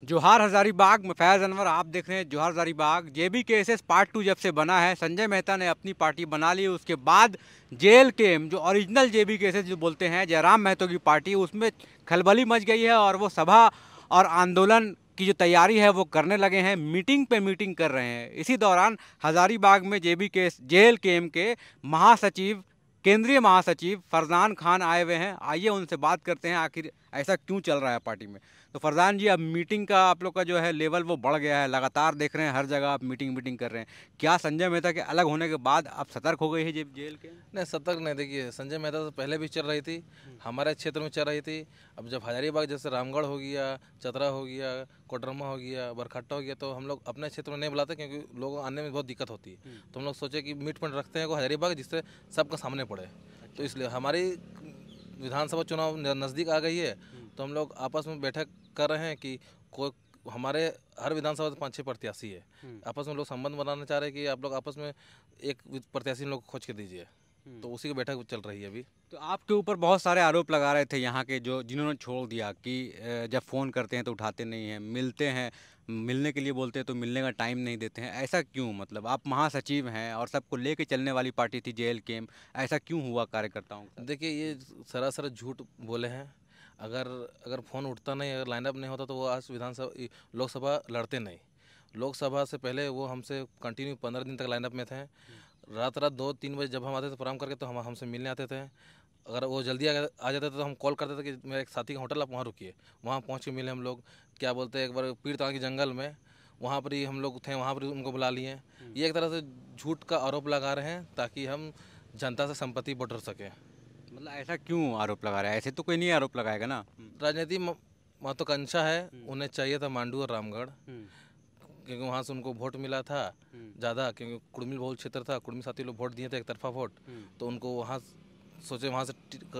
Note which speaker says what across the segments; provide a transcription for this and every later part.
Speaker 1: जोहार हजारीबाग में फैज़ अनवर आप देख रहे हैं जोहार हजारीबाग। जेबी केसेस पार्ट 2 जब से बना है, संजय मेहता ने अपनी पार्टी बना ली। उसके बाद जेल के जो ओरिजिनल जेबी केसेस जो बोलते हैं जयराम महतो की पार्टी, उसमें खलबली मच गई है और वो सभा और आंदोलन की जो तैयारी है वो करने लगे हैं, मीटिंग पे मीटिंग कर रहे हैं। इसी दौरान हजारीबाग में जेबी केस जेल केम के महासचिव, केंद्रीय महासचिव फरजान खान आए हुए हैं। आइए उनसे बात करते हैं आखिर ऐसा क्यों चल रहा है पार्टी में। तो फरजान जी, अब मीटिंग का आप लोग का जो है लेवल वो बढ़ गया है, लगातार देख रहे हैं हर जगह आप मीटिंग मीटिंग कर रहे हैं। क्या संजय मेहता के अलग होने के बाद अब सतर्क हो गई है जेल के?
Speaker 2: नहीं, सतर्क नहीं। देखिए, संजय मेहता तो पहले भी चल रही थी, हमारे क्षेत्र में चल रही थी। अब जब हजारीबाग जैसे रामगढ़ हो गया, चतरा हो गया, कोडरमा हो गया, बरखट्टा हो गया, तो हम लोग अपने क्षेत्र में नहीं बुलाते क्योंकि लोगों आने में बहुत दिक्कत होती है। तो हम लोग सोचे कि मीट पॉइंट रखते हैं को हजारीबाग, जिससे सबका सामने पड़े। तो इसलिए हमारी विधानसभा चुनाव नज़दीक आ गई है, तो हम लोग आपस में बैठक कर रहे हैं कि कोई हमारे हर विधानसभा से 5-6 प्रत्याशी है। आपस में लोग संबंध बनाना चाह रहे हैं कि आप लोग आपस में एक प्रत्याशी लोग खोज के दीजिए। तो उसी की बैठक चल रही है अभी।
Speaker 1: तो आपके ऊपर बहुत सारे आरोप लगा रहे थे यहाँ के जो जिन्होंने छोड़ दिया कि जब फ़ोन करते हैं तो उठाते नहीं हैं, मिलते हैं, मिलने के लिए बोलते हैं तो मिलने का टाइम नहीं देते हैं। ऐसा क्यों? मतलब आप महासचिव हैं और सबको लेके चलने वाली पार्टी थी जेल केम, ऐसा क्यों हुआ कार्यकर्ताओं के साथ?
Speaker 2: देखिए, ये सरासर झूठ बोले हैं। अगर अगर फ़ोन उठता नहीं, अगर लाइनअप नहीं होता, तो वो आज लोकसभा लड़ते नहीं। लोकसभा से पहले वो हमसे कंटिन्यू 15 दिन तक लाइनअप में थे। रात रात 2-3 बजे जब हम आते थे प्रोग्राम करके, तो हम हमसे मिलने आते थे। अगर वो जल्दी आ जाते थे तो हम कॉल करते थे कि मेरा एक साथी का होटल, आप वहाँ रुकिए। वहाँ पहुँच के मिले हम लोग। क्या बोलते हैं, एक बार पीरतांग के जंगल में, वहाँ पर ही हम लोग थे, वहाँ पर ही उनको बुला लिए। ये एक तरह से झूठ का आरोप लगा रहे हैं ताकि हम जनता से संपत्ति बटोर सकें।
Speaker 1: मतलब ऐसा क्यों आरोप लगा रहा है? ऐसे तो कोई नहीं आरोप लगाएगा ना।
Speaker 2: राजनीति महत्वाकांक्षा है, उन्हें चाहिए था मांडू और रामगढ़, क्योंकि वहाँ से उनको वोट मिला था ज़्यादा, क्योंकि कुड़मिल बहुल क्षेत्र था, कुड़मी साथी लोग वोट दिए थे, एक तरफा वोट। तो उनको वहाँ सोचे वहाँ से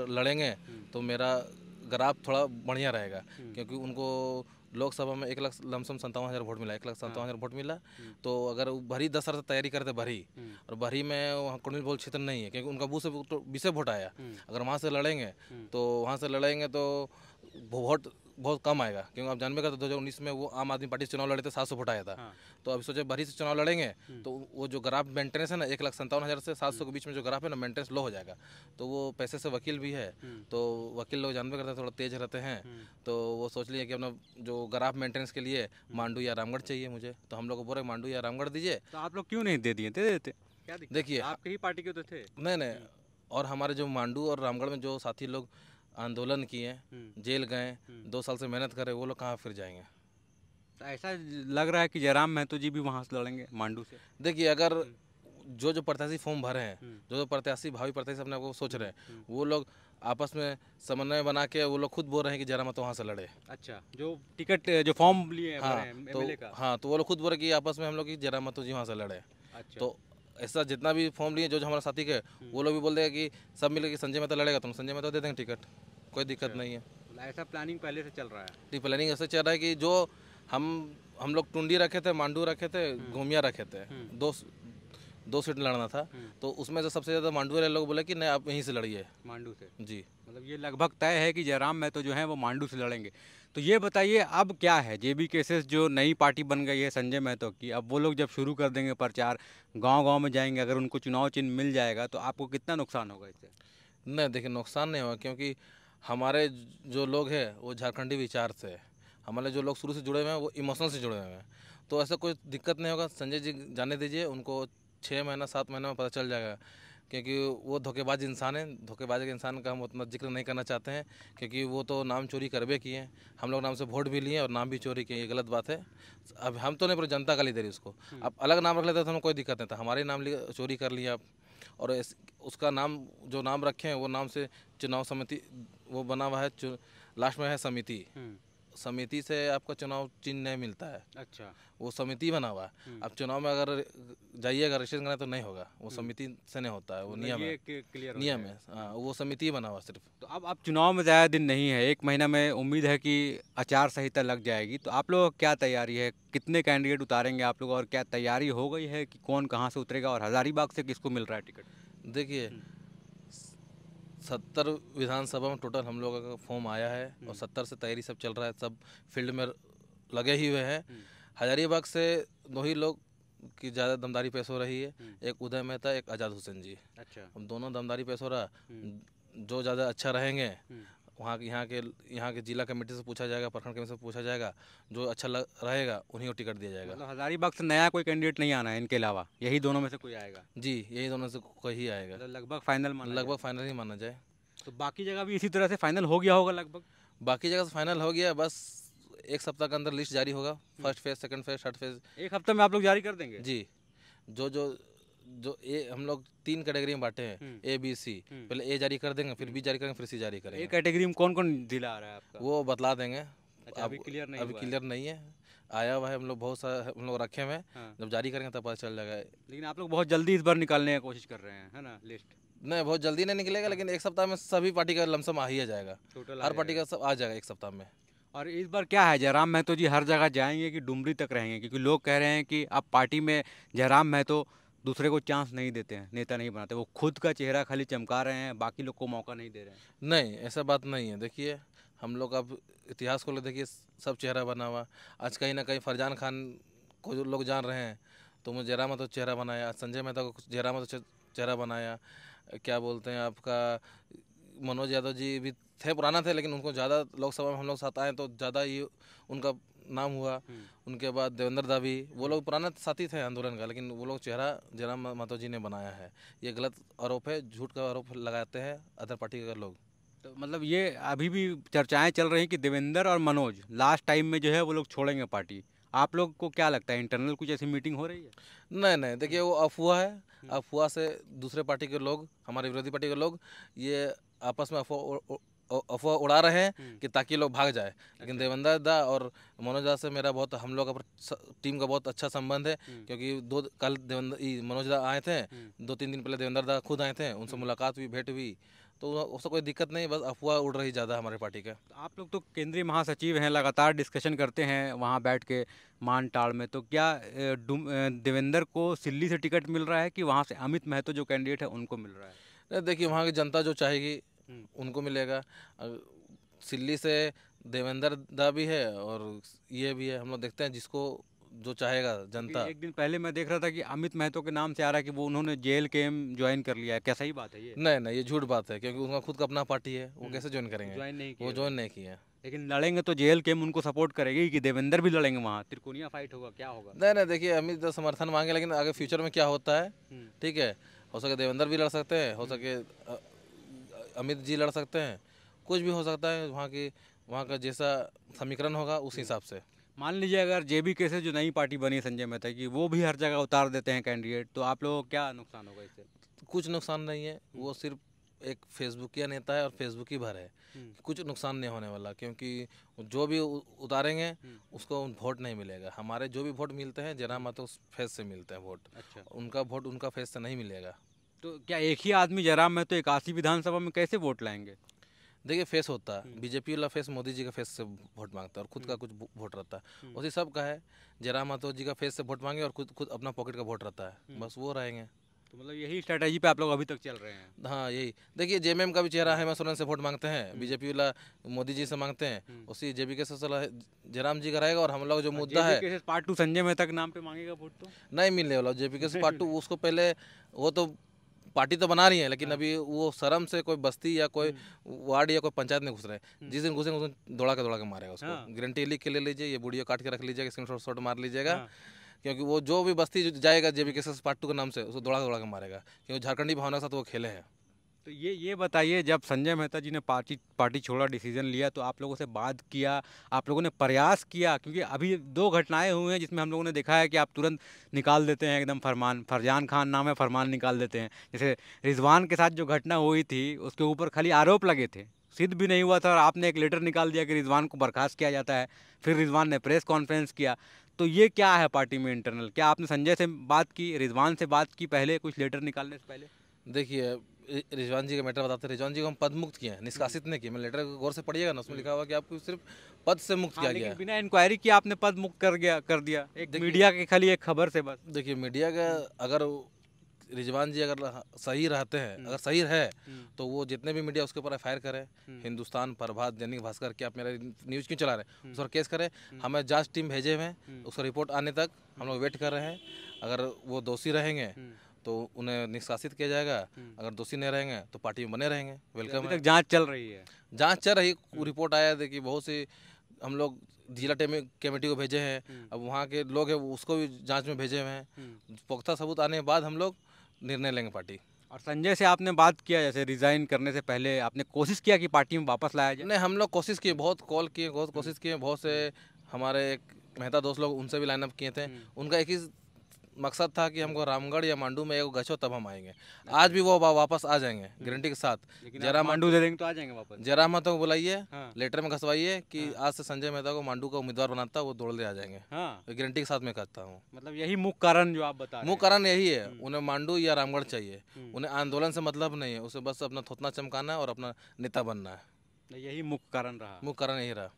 Speaker 2: लड़ेंगे तो मेरा ग्राफ थोड़ा बढ़िया रहेगा, क्योंकि उनको लोकसभा में 1,57,000 वोट मिला, 1,57,000 वोट मिला। तो अगर वो भरी 10 साल से तैयारी करते भरी, और भरी में वहाँ कुड़मिल बहुल क्षेत्र नहीं है, क्योंकि उनका बूथ से तो 20 वोट आया। अगर वहाँ से लड़ेंगे तो वोट बहुत कम आएगा, क्योंकि आप जानबे करते 2019 में वो आम आदमी पार्टी से चुनाव लड़े थे, 700 वोट आया था। तो अभी सोचे भरी से चुनाव लड़ेंगे तो वो जो ग्राफ मेंटेनेंस है ना, 1,57,000 से 700 के बीच में जो ग्राफ है ना, मेंटेनेंस लो हो जाएगा। तो वो पैसे से वकील भी है, तो वकील लोग जानबे करते हैं थोड़ा तेज रहते हैं। तो वो सोच लिए कि अपना जो ग्राफ मेंटेनेंस के लिए मांडू या रामगढ़ चाहिए मुझे, तो हम लोग को बोले मांडू या रामगढ़ दीजिए।
Speaker 1: तो आप लोग क्यों नहीं दे दिए? दे देते। क्या दिक्कत?
Speaker 2: देखिए,
Speaker 1: आपके ही पार्टी के तो थे।
Speaker 2: नहीं नहीं, और हमारे जो मांडू और रामगढ़ में जो साथी लोग आंदोलन किए, जेल गए, 2 साल से मेहनत करे, वो लोग कहाँ फिर जाएंगे?
Speaker 1: तो ऐसा लग रहा है कि जयराम महतो जी भी वहाँ से लड़ेंगे मांडू से।
Speaker 2: देखिए, अगर जो प्रत्याशी फॉर्म भरे हैं, जो प्रत्याशी भावी प्रत्याशी अपने आप को सोच रहे हैं, वो लोग आपस में समन्वय बना के वो लोग खुद बोल रहे हैं कि जयराम महतो वहाँ से लड़े।
Speaker 1: अच्छा, जो टिकट जो फॉर्म लिए हैं भरे
Speaker 2: हाँ,
Speaker 1: हैं
Speaker 2: तो
Speaker 1: एमएलए का।
Speaker 2: वो लोग खुद बोल रहे कि आपस में हम लोग कि जयराम महतो जी वहाँ से लड़े।
Speaker 1: अच्छा।
Speaker 2: तो ऐसा जितना भी फॉर्म लिए जो जो हमारा साथी के, वो लोग भी बोल देगा कि सब मिलकर कि संजय मेहता लड़ेगा, तो हम संजय मेहता दे देंगे टिकट, कोई दिक्कत नहीं है।
Speaker 1: मतलब ऐसा प्लानिंग पहले से चल रहा है।
Speaker 2: टी प्लानिंग ऐसे चल रहा है कि जो हम लोग टुंडी रखे थे, मांडू रखे थे, घूमिया रखे थे, दो सीट लड़ना था। तो उसमें से सबसे ज़्यादा मांडू वाले लोग बोले कि नहीं, आप यहीं से लड़िए।
Speaker 1: मांडू से।
Speaker 2: जी।
Speaker 1: मतलब ये लगभग तय है कि जयराम महतो जो हैं वो मांडू से लड़ेंगे। तो ये बताइए अब क्या है, जेबी केसेस जो नई पार्टी बन गई है संजय महतो की, अब वो लोग जब शुरू कर देंगे प्रचार, गांव-गांव में जाएंगे, अगर उनको चुनाव चिन्ह मिल जाएगा तो आपको कितना नुकसान होगा इससे?
Speaker 2: नहीं, देखिए, नुकसान नहीं होगा, क्योंकि हमारे जो लोग हैं वो झारखंडी विचार से है। हमारे जो लोग शुरू से जुड़े हुए हैं वो इमोशनल से जुड़े हुए हैं, तो ऐसा कोई दिक्कत नहीं होगा। संजय जी जाने दीजिए, उनको 6 महीना 7 महीने में पता चल जाएगा, क्योंकि वो धोखेबाज इंसान है। धोखेबाज के इंसान का हम उतना जिक्र नहीं करना चाहते हैं, क्योंकि वो तो नाम चोरी करबे किए हैं। हम लोग नाम से वोट भी लिए और नाम भी चोरी किए, ये गलत बात है। अब हम तो नहीं, पर जनता गाली दे रही उसको। अब अलग नाम रख लेते तो हमें कोई दिक्कत नहीं था, हमारे नाम चोरी कर लिया आप। और उसका नाम जो नाम रखे हैं वो नाम से चुनाव समिति वो बना हुआ है, लास्ट में है समिति। समिति से आपका चुनाव चिन्ह नहीं मिलता है।
Speaker 1: अच्छा।
Speaker 2: वो समिति बना हुआ है। अब चुनाव में अगर जाइएगा रजिस्ट्रेशन करना तो नहीं होगा, वो समिति से नहीं होता है, वो नियम है।
Speaker 1: क्लियर हो
Speaker 2: नियम
Speaker 1: जाएगा।
Speaker 2: है, हाँ, वो समिति बना हुआ सिर्फ।
Speaker 1: तो अब चुनाव में ज़्यादा दिन नहीं है, 1 महीना में उम्मीद है कि आचार संहिता लग जाएगी। तो आप लोगों की क्या तैयारी है? कितने कैंडिडेट उतारेंगे आप लोग और क्या तैयारी हो गई है कि कौन कहाँ से उतरेगा और हज़ारीबाग से किसको मिल रहा है टिकट?
Speaker 2: देखिए, 70 विधानसभा में टोटल हम लोगों का फॉर्म आया है, और 70 से तैयारी सब चल रहा है, सब फील्ड में लगे ही हुए हैं। हजारीबाग से 2 ही लोग की ज़्यादा दमदारी पेश हो रही है, एक उदय मेहता, एक आज़ाद हुसैन जी।
Speaker 1: अच्छा।
Speaker 2: हम दोनों दमदारी पेश हो रहा, जो ज़्यादा अच्छा रहेंगे यहाँ के जिला कमेटी से पूछा जाएगा, प्रखंड कमेटी से पूछा जाएगा, जो अच्छा रहेगा उन्हीं को टिकट दिया जाएगा।
Speaker 1: मतलब हजारीबाग से नया कोई कैंडिडेट नहीं आना है इनके अलावा, यही दोनों में से कोई आएगा?
Speaker 2: जी, यही दोनों से कोई ही आएगा।
Speaker 1: मतलब लगभग फाइनल माना
Speaker 2: लगभग फाइनल ही माना जाए।
Speaker 1: तो बाकी जगह भी इसी तरह से फाइनल हो गया होगा लगभग?
Speaker 2: बाकी जगह से फाइनल हो गया, बस एक सप्ताह के अंदर लिस्ट जारी होगा, first phase, second phase, third phase.
Speaker 1: एक हफ्ते में आप लोग जारी कर देंगे?
Speaker 2: जी, जो जो जो ए हम लोग 3 कैटेगरी में बांटे हैं, ABC। पहले ए जारी कर देंगे, फिर बी जारी करेंगे, फिर सी जारी करेंगे।
Speaker 1: एक कैटेगरी में कौन कौन जिला आ रहा है आपका?
Speaker 2: वो बतला देंगे।
Speaker 1: अच्छा, अभी क्लियर नहीं
Speaker 2: अभी
Speaker 1: हुआ
Speaker 2: क्लियर नहीं है, आया हुआ है, हम लोग बहुत सारा हम लोग रखे हुए हैं।
Speaker 1: हाँ।
Speaker 2: जब जारी करेंगे तब पता चल जाएगा।
Speaker 1: लेकिन आप लोग बहुत जल्दी इस बार निकालने की कोशिश कर रहे हैं, है ना, लिस्ट?
Speaker 2: नहीं, बहुत जल्दी नहीं निकलेगा, लेकिन एक सप्ताह में सभी पार्टी का लमसम आ ही जाएगा।
Speaker 1: टोटल
Speaker 2: हर पार्टी का सब आ जाएगा एक सप्ताह में।
Speaker 1: और इस बार क्या है, जयराम महतो जी हर जगह जाएंगे कि डुमरी तक रहेंगे? क्योंकि लोग कह रहे हैं कि अब पार्टी में जयराम महतो दूसरे को चांस नहीं देते हैं, नेता नहीं बनाते, वो खुद का चेहरा खाली चमका रहे हैं, बाकी लोग को मौका नहीं दे रहे हैं।
Speaker 2: नहीं, ऐसा बात नहीं है। देखिए, हम लोग अब इतिहास को ले देखिए, सब चेहरा बना हुआ। आज कहीं ना कहीं फरजान खान को जो लोग जान रहे हैं, तो मुझे जयराम महतो चेहरा बनाया, संजय मेहता को जयराम महतो चेहरा बनाया। क्या बोलते हैं आपका, मनोज यादव जी भी थे, पुराना थे, लेकिन उनको ज़्यादा लोकसभा में हम लोग साथ आए तो ज़्यादा ही उनका नाम हुआ। उनके बाद देवेंद्र दा भी, वो लोग पुराना साथी थे आंदोलन का, लेकिन वो लोग चेहरा जयराम महतो जी ने बनाया है। ये गलत आरोप है, झूठ का आरोप लगाते हैं अदर पार्टी के लोग।
Speaker 1: तो मतलब ये अभी भी चर्चाएं चल रही कि देवेंद्र और मनोज लास्ट टाइम में जो है वो लोग छोड़ेंगे पार्टी। आप लोग को क्या लगता है, इंटरनल कुछ ऐसी मीटिंग हो रही है?
Speaker 2: नहीं, देखिए, वो अफवाह है। अफवाह से दूसरे पार्टी के लोग, हमारे विरोधी पार्टी के लोग, ये आपस में अफवाह उड़ा रहे हैं कि ताकि लोग भाग जाए। लेकिन देवेंद्र दा और मनोज दा से मेरा बहुत, हम लोग का टीम का बहुत अच्छा संबंध है, क्योंकि कल मनोज दा आए थे, 2-3 दिन पहले देवेंद्र दा खुद आए थे, उनसे मुलाकात हुई, भेंट हुई, तो उससे कोई दिक्कत नहीं, बस अफवाह उड़ रही ज़्यादा हमारे पार्टी का।
Speaker 1: तो आप लोग तो केंद्रीय महासचिव हैं, लगातार डिस्कशन करते हैं वहाँ बैठ के मानटाड़ में, तो क्या देवेंद्र को सिल्ली से टिकट मिल रहा है कि वहाँ से अमित महतो जो कैंडिडेट है उनको मिल रहा है?
Speaker 2: नहीं, देखिए, वहाँ की जनता जो चाहेगी उनको मिलेगा। सिल्ली से देवेंद्र दा भी है और ये भी है, हम लोग देखते हैं जिसको जो चाहेगा जनता।
Speaker 1: एक दिन पहले मैं देख रहा था कि अमित महतो के नाम से आ रहा है कि वो उन्होंने JLKM ज्वाइन कर लिया है, क्या सही बात है ये?
Speaker 2: नहीं, ये झूठ बात है, क्योंकि उनका खुद का अपना पार्टी है, वो कैसे ज्वाइन करेंगे?
Speaker 1: ज्वाइन नहीं किया
Speaker 2: वो ज्वाइन नहीं किया।
Speaker 1: लेकिन लड़ेंगे तो JLKM उनको सपोर्ट करेगी कि देवेंद्र भी लड़ेंगे, वहाँ त्रिकोणीय फाइट होगा, क्या होगा?
Speaker 2: नहीं, देखिए, अमित दा समर्थन मांगे, लेकिन आगे फ्यूचर में क्या होता है, ठीक है, हो सके देवेंद्र भी लड़ सकते हैं, हो सके अमित जी लड़ सकते हैं, कुछ भी हो सकता है। वहाँ का जैसा समीकरण होगा उस हिसाब से।
Speaker 1: मान लीजिए अगर JBK से जो नई पार्टी बनी संजय मेहता की, वो भी हर जगह उतार देते हैं कैंडिडेट, तो आप लोगों को क्या नुकसान होगा इससे?
Speaker 2: कुछ नुकसान नहीं है, वो सिर्फ एक फेसबुकिया नेता है और फेसबुक ही भर है। कुछ नुकसान नहीं होने वाला, क्योंकि जो भी उतारेंगे उसको वोट नहीं मिलेगा। हमारे जो भी वोट मिलते हैं जयराम महतो फेस से मिलते हैं वोट।
Speaker 1: अच्छा,
Speaker 2: उनका वोट उनका फेस से नहीं मिलेगा।
Speaker 1: तो क्या एक ही आदमी जयराम महतो 81 विधानसभा में कैसे वोट लाएंगे?
Speaker 2: देखिए, फेस होता है, बीजेपी वाला फेस मोदी जी का फेस से वोट मांगता है, और खुद का कुछ वोट रहता है। उसी सब का है, जयराम महतो जी का फेस से वोट मांगे और खुद अपना पॉकेट का वोट रहता है, बस वो रहेंगे।
Speaker 1: तो मतलब यही स्ट्रैटेजी पे आप लोग अभी तक चल रहे हैं?
Speaker 2: हाँ, यही देखिए, JMM का भी चेहरा हेमंत सोरेन से वोट मांगते हैं, बीजेपी वाला मोदी जी से मांगते हैं, उसी JBK से जयराम जी का रहेगा। और हम लोग जो मुद्दा है,
Speaker 1: JBK से पार्ट 2 संजय मेहता के नाम पे मांगेगा वोट तो
Speaker 2: नहीं मिलने वाला। JBK से पार्ट 2 उसको पहले, वो तो पार्टी तो बना रही है, लेकिन अभी वो शर्म से कोई बस्ती या कोई वार्ड या कोई पंचायत में घुस रहे हैं। जिस दिन घुसेंगे उस दिन दौड़ा के मारेगा उसको। गारंटी लिख के ले लीजिए, ये वीडियो काट के रख लीजिएगा, स्क्रीनशॉट मार लीजिएगा, क्योंकि वो जो भी बस्ती जो जाएगा JBK से पार्ट 2 के नाम से, उसको दौड़ा के मारेगा, क्योंकि झारखंडी भावना के साथ वो खेले हैं।
Speaker 1: तो ये बताइए, जब संजय मेहता जी ने पार्टी छोड़ा, डिसीजन लिया, तो आप लोगों से बात किया, आप लोगों ने प्रयास किया? क्योंकि अभी 2 घटनाएं हुई हैं जिसमें हम लोगों ने देखा है कि आप तुरंत निकाल देते हैं एकदम फरमान, फरजान खान नाम है, फरमान निकाल देते हैं। जैसे रिजवान के साथ जो घटना हुई थी उसके ऊपर खाली आरोप लगे थे, सिद्ध भी नहीं हुआ था, और आपने एक लेटर निकाल दिया कि रिजवान को बर्खास्त किया जाता है। फिर रिजवान ने प्रेस कॉन्फ्रेंस किया। तो ये क्या है पार्टी में इंटरनल? क्या आपने संजय से बात की, रिजवान से बात की पहले, कुछ लेटर निकालने से पहले?
Speaker 2: देखिए, रिजवान जी का मैटर बताते हैं। रिजवान जी को हम पद मुक्त किए हैं, निष्कासित नहीं किए। मैं लेटर गौर से पढ़िएगा ना, उसमें लिखा हुआ कि आपको सिर्फ पद से मुक्त किया गया है।
Speaker 1: बिना इंक्वायरी किए आपने पद मुक्त कर दिया एक मीडिया के खाली एक खबर से बस।
Speaker 2: देखिए, मीडिया का अगर रिजवान जी अगर सही रहते हैं, अगर सही है तो वो जितने भी मीडिया उसके ऊपर एफआईआर करें, हिंदुस्तान, प्रभात, दैनिक भास्कर कि आप मेरा न्यूज़ क्यों चला रहे हैं, उस पर केस करें। हमें जांच टीम भेजे हुए हैं, उसका रिपोर्ट आने तक हम लोग वेट कर रहे हैं। अगर वो दोषी रहेंगे तो उन्हें निष्कासित किया जाएगा, अगर दोषी नहीं रहेंगे तो पार्टी में बने रहेंगे। वेलकम
Speaker 1: अभी
Speaker 2: है।
Speaker 1: तक जांच चल रही है।
Speaker 2: जांच चल रही, रिपोर्ट आया देखिए, बहुत सी हम लोग जिला कमेटी को भेजे हैं, अब वहाँ के लोग हैं वो उसको भी जांच में भेजे हुए हैं। पुख्ता सबूत आने के बाद हम लोग निर्णय लेंगे पार्टी।
Speaker 1: और संजय से आपने बात किया, जैसे रिजाइन करने से पहले आपने कोशिश किया कि पार्टी में वापस लाया जाए?
Speaker 2: नहीं, हम लोग कोशिश किए, बहुत कॉल किए, बहुत कोशिश किए, बहुत से हमारे एक मेहता दोस्त लोग उनसे भी लाइनअप किए थे। उनका एक ही मकसद था कि हमको रामगढ़ या मांडू में एक गछो तब हम आएंगे। आज भी वो वापस आ जाएंगे गारंटी के साथ।
Speaker 1: लेकिन जयराम मांडू दे देंगे तो आ जाएंगे वापस?
Speaker 2: जयराम महतो को बुलाइए,
Speaker 1: हाँ।
Speaker 2: लेटर में घसवाइए कि आज से संजय मेहता को मांडू का उम्मीदवार बनाता, वो दौड़ ले आ जाएंगे।
Speaker 1: हाँ,
Speaker 2: गारंटी के साथ मैं कहता हूँ।
Speaker 1: मतलब यही मुख्य कारण जो आप बता रहे हैं।
Speaker 2: मुख्य कारण यही है, उन्हें मांडू या रामगढ़ चाहिए। उन्हें आंदोलन से मतलब नहीं है, उसे बस अपना थोतना चमकाना है और अपना नेता बनना है।
Speaker 1: यही मुख्य कारण रहा।
Speaker 2: मुख्य कारण यही रहा।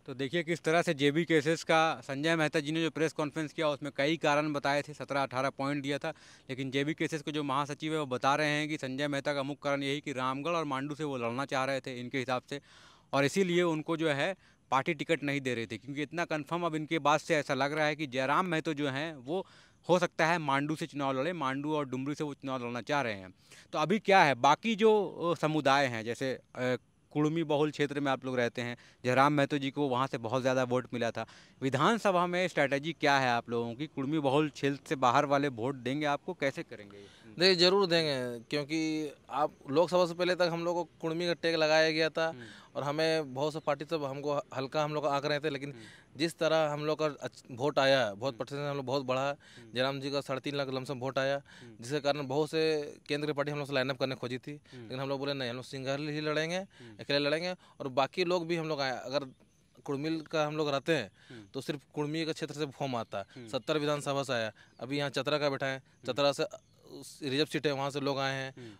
Speaker 1: तो देखिए किस तरह से जेबी केसेस का संजय मेहता जी ने जो प्रेस कॉन्फ्रेंस किया उसमें कई कारण बताए थे, 17-18 पॉइंट दिया था। लेकिन जेबी केसेस के जो महासचिव है वो बता रहे हैं कि संजय मेहता का मुख्य कारण यही कि रामगढ़ और मांडू से वो लड़ना चाह रहे थे इनके हिसाब से, और इसीलिए उनको जो है पार्टी टिकट नहीं दे रहे थे। क्योंकि इतना कन्फर्म अब इनके बात से ऐसा लग रहा है कि जयराम महतो जो हैं वो हो सकता है मांडू से चुनाव लड़े, मांडू और डुमरी से वो चुनाव लड़ना चाह रहे हैं। तो अभी क्या है, बाकी जो समुदाय हैं, जैसे कुड़मी बहुल क्षेत्र में आप लोग रहते हैं, जयराम महतो जी को वहाँ से बहुत ज़्यादा वोट मिला था। विधानसभा में स्ट्रैटेजी क्या है आप लोगों की? कुड़मी बहुल क्षेत्र से बाहर वाले वोट देंगे आपको, कैसे करेंगे ये?
Speaker 2: देखिए जरूर देंगे, क्योंकि आप लोकसभा से पहले तक हम लोग को कुर्मी का टैग लगाया गया था और हमें बहुत से पार्टी सब हमको हल्का हम लोग आंक रहे थे। लेकिन जिस तरह हम लोग का वोट आया, बहुत परसेंट हम लोग बहुत बढ़ा, जयराम जी का 3.5 लाख लमसम वोट आया, जिसके कारण बहुत से केंद्र की पार्टी हम लोग से लाइनअप करने खोजी थी। लेकिन हम लोग बोले नहीं, हम लोग सिंगल ही लड़ेंगे, अकेले लड़ेंगे। और बाकी लोग भी हम लोग आए, अगर कुड़मिल का हम लोग रहते हैं तो सिर्फ कुड़मी के क्षेत्र से फॉर्म आता, 70 विधानसभा से आया। अभी यहाँ चतरा का बैठा है, चतरा से रिजर्व सीट है, वहाँ से लोग आए हैं,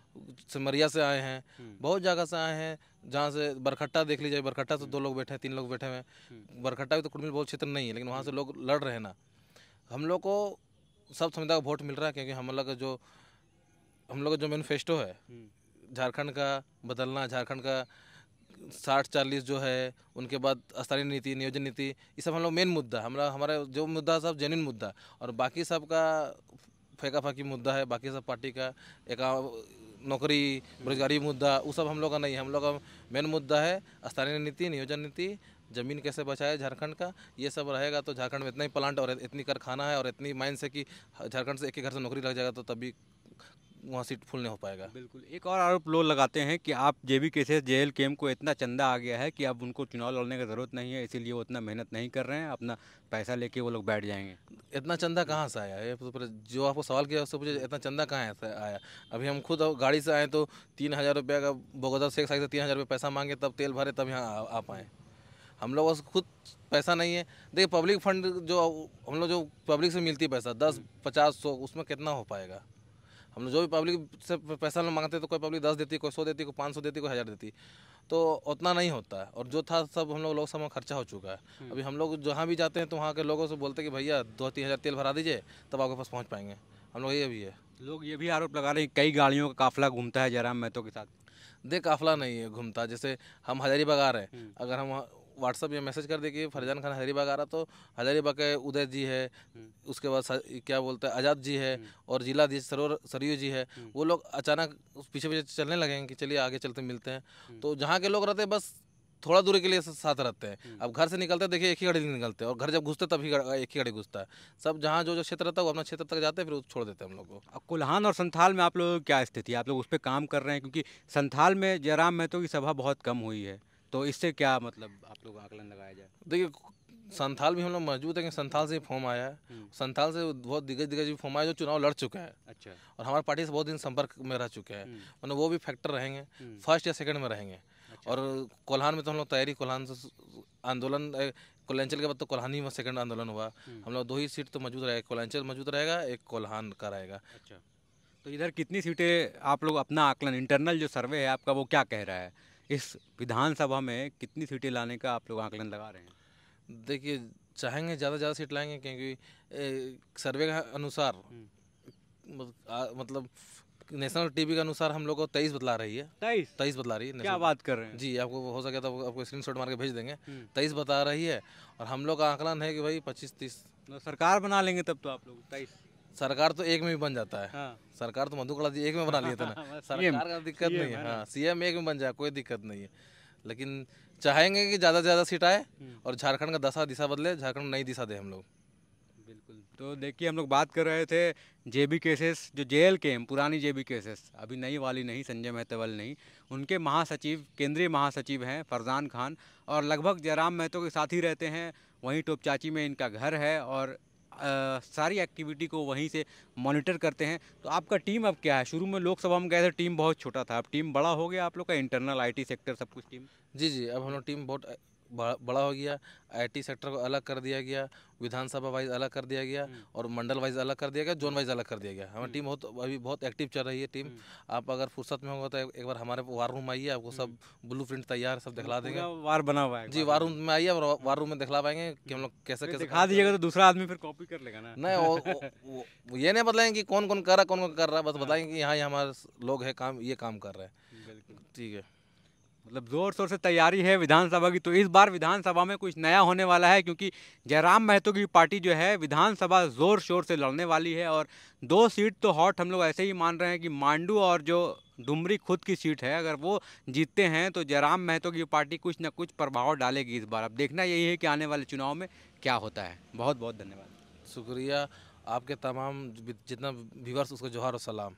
Speaker 2: सिमरिया से आए हैं, बहुत जगह से आए हैं। जहाँ से बरकट्टा देख लीजिए, बरकट्टा से 2 लोग बैठे हैं, 3 लोग बैठे हुए हैं। बरकट्टा भी तो कुड़मिल बहुत क्षेत्र नहीं है, लेकिन वहाँ से लोग लड़ रहे हैं ना। हम लोग को सब समुदाय का वोट मिल रहा है, क्योंकि हम लोग का जो मैनिफेस्टो है झारखंड का बदलना, झारखंड का 60-40 जो है, उनके बाद स्थानीय नीति, नियोजन नीति, ये सब हम लोग मेन मुद्दा, हमारा जो मुद्दा सब जेन्युइन मुद्दा। और बाकी सब का फेंका फाकी मुद्दा है, बाकी सब पार्टी का एक नौकरी बेरोजगारी मुद्दा, वो सब हम लोग का नहीं है। हम लोग का मेन मुद्दा है स्थानीय नीति, नियोजन नीति, ज़मीन कैसे बचाए झारखंड का। ये सब रहेगा तो झारखंड में इतना ही प्लांट और इतनी कारखाना है और इतनी माइंस है कि झारखंड से एक ही घर से नौकरी लग जाएगा, तो तभी वहाँ सीट फुल नहीं हो पाएगा।
Speaker 1: बिल्कुल। एक और आरोप लोग लगाते हैं कि आप जेबी केसेस जेएल केम को इतना चंदा आ गया है कि अब उनको चुनाव लड़ने की ज़रूरत नहीं है, इसीलिए वो इतना मेहनत नहीं कर रहे हैं, अपना पैसा लेके वो लोग बैठ जाएंगे।
Speaker 2: इतना चंदा कहाँ से आया? ये तो जो आपको सवाल किया उससे पूछे, इतना चंदा कहाँ से आया? अभी हम खुद गाड़ी से आए तो 3,000 रुपये का बगोदर शेख साइड से 3,000 रुपये पैसा मांगे, तब तेल भरे, तब यहाँ आ पाए। हम लोगों से खुद पैसा नहीं है। देखिए पब्लिक फंड जो हम लोग जो पब्लिक से मिलती है पैसा 10, 50, 100, उसमें कितना हो पाएगा? हम लोग जो भी पब्लिक से पैसा लोग मांगते तो कोई पब्लिक 10 देती, कोई 100 देती, कोई 500 देती, कोई 1000 देती, तो उतना नहीं होता है। और जो था सब हम लोग लोकसभा में खर्चा हो चुका है। अभी हम लोग जहाँ भी जाते हैं तो वहाँ के लोगों से बोलते हैं कि भैया 2-3 हज़ार तेल भरा दीजिए, तब आपके पास पहुँच पाएंगे। हम लोग ये भी है।
Speaker 1: लोग ये भी आरोप लगा रहे हैं कई गाड़ियों का काफिला घूमता है जयराम महतो के साथ।
Speaker 2: देख काफिला नहीं है घूमता, जैसे हम हजारीबाग आ रहे हैं, अगर हम व्हाट्सअप या मैसेज कर दे कि फरजान खान हजारीबाग आ रहा, तो हजारीबाग के उदय जी है, उसके बाद क्या बोलते हैं आज़ाद जी है, और जिलाधीश सरयू जी है, वो लोग अचानक पीछे पीछे चलने लगेंगे कि चलिए आगे चलते मिलते हैं। तो जहाँ के लोग रहते हैं बस थोड़ा दूरी के लिए साथ रहते हैं। अब घर से निकलते हैं, देखिए एक ही गाड़ी निकलते हैं, और घर जब घुसते तभी एक ही गाड़ी घुसता है। सब जहाँ जो क्षेत्र रहता है वो अपना क्षेत्र तक जाते हैं, फिर छोड़ देते हैं हम लोग को।
Speaker 1: अब कुल्हान और संथाल में आप लोगों की क्या स्थिति है? आप लोग उस पर काम कर रहे हैं? क्योंकि संथाल में जयराम महतो की सभा बहुत कम हुई है, तो इससे क्या मतलब आप लोग आकलन लगाया जाए?
Speaker 2: देखिए संथाल भी हम लोग मौजूद है कि संथाल से फॉर्म आया है, संथाल से बहुत दिग्गज भी फॉर्म आया जो चुनाव लड़ चुका है।
Speaker 1: अच्छा।
Speaker 2: और हमारी पार्टी से बहुत दिन संपर्क में रह चुके हैं, मतलब वो भी फैक्टर रहेंगे, फर्स्ट या सेकंड में रहेंगे। और कोल्हान में तो हम लोग तैयारी, कोल्हान से आंदोलन, कोल्हांचल के बाद तो कोल्हानी में सेकंड आंदोलन हुआ। हम लोग 2 ही सीट तो मौजूद रहेगा, कोल्हांचल मौजूद रहेगा, एक कोल्हान का रहेगा।
Speaker 1: अच्छा, तो इधर कितनी सीटें आप लोग, अपना आकलन इंटरनल जो सर्वे है आपका वो क्या कह रहा है, इस विधानसभा में कितनी सीटें लाने का आप लोग आकलन लगा रहे हैं?
Speaker 2: देखिए चाहेंगे ज़्यादा सीट लाएंगे, क्योंकि सर्वे के अनुसार मतलब नेशनल टीवी के अनुसार हम लोग को 23 बतला रही है। 23 बतला रही है।
Speaker 1: क्या बात कर रहे हैं
Speaker 2: जी, आपको हो सके तो आपको स्क्रीनशॉट मार के भेज देंगे। 23 बता रही है और हम लोग का आकलन है कि भाई 25-30
Speaker 1: सरकार बना लेंगे तब तो आप लोग 23।
Speaker 2: सरकार तो एक में भी बन जाता है।
Speaker 1: हाँ।
Speaker 2: सरकार तो मधु कड़ा एक में बना लिया था ना। सरकार का दिक्कत नहीं है। हाँ, सीएम एक में बन जाए, कोई दिक्कत नहीं है, लेकिन चाहेंगे कि ज़्यादा से ज़्यादा सीट आए और झारखंड का दशा दिशा बदले, झारखंड नई दिशा दे हम लोग।
Speaker 1: बिल्कुल। तो देखिए हम लोग बात कर रहे थे जेबी केसेस, जो जेल के पुरानी जेबी केसेस, अभी नई वाली नहीं, संजय महतो नहीं, उनके महासचिव, केंद्रीय महासचिव हैं फरजान खान, और लगभग जयराम महतो के साथ ही रहते हैं। वहीं टोपचाची में इनका घर है और सारी एक्टिविटी को वहीं से मॉनिटर करते हैं। तो आपका टीम अब क्या है? शुरू में लोकसभा में गए थे, टीम बहुत छोटा था, अब टीम बड़ा हो गया आप लोग का, इंटरनल आईटी सेक्टर सब कुछ टीम?
Speaker 2: जी, अब हम लोग टीम बहुत बड़ा हो गया। आईटी सेक्टर को अलग कर दिया गया, विधानसभा वाइज अलग कर दिया गया और मंडल वाइज अलग कर दिया गया, जोन वाइज अलग कर दिया गया। हमारी टीम अभी बहुत एक्टिव चल रही है टीम। आप अगर फुर्सत में होगा तो एक बार हमारे वार रूम आइए, आपको सब ब्लूप्रिंट तैयार सब दिखला देंगे।
Speaker 1: वार बना हुआ है
Speaker 2: जी, वार रूम में आइए और वार रूम में दिखला पाएंगे कि हम लोग कैसे कैसे
Speaker 1: दिखा दीजिएगा तो दूसरा आदमी फिर कॉपी कर लेगा ना।
Speaker 2: नहीं, ये नहीं बताएंगे कि कौन कौन कर रहा है, कौन कौन कर रहा है, बस बताएंगे कि यहाँ ये हमारे लोग हैं, काम ये काम कर रहे हैं। ठीक है,
Speaker 1: मतलब जोर शोर से तैयारी है विधानसभा की। तो इस बार विधानसभा में कुछ नया होने वाला है, क्योंकि जयराम महतो की पार्टी जो है विधानसभा जोर शोर से लड़ने वाली है। और 2 सीट तो हॉट हम लोग ऐसे ही मान रहे हैं कि मांडू और जो डुमरी खुद की सीट है, अगर वो जीतते हैं तो जयराम महतो की पार्टी कुछ न कुछ प्रभाव डालेगी इस बार। अब देखना यही है कि आने वाले चुनाव में क्या होता है। बहुत बहुत धन्यवाद।
Speaker 2: शुक्रिया। आपके तमाम जितना व्यूअर्स, उसको जोहार और सलाम।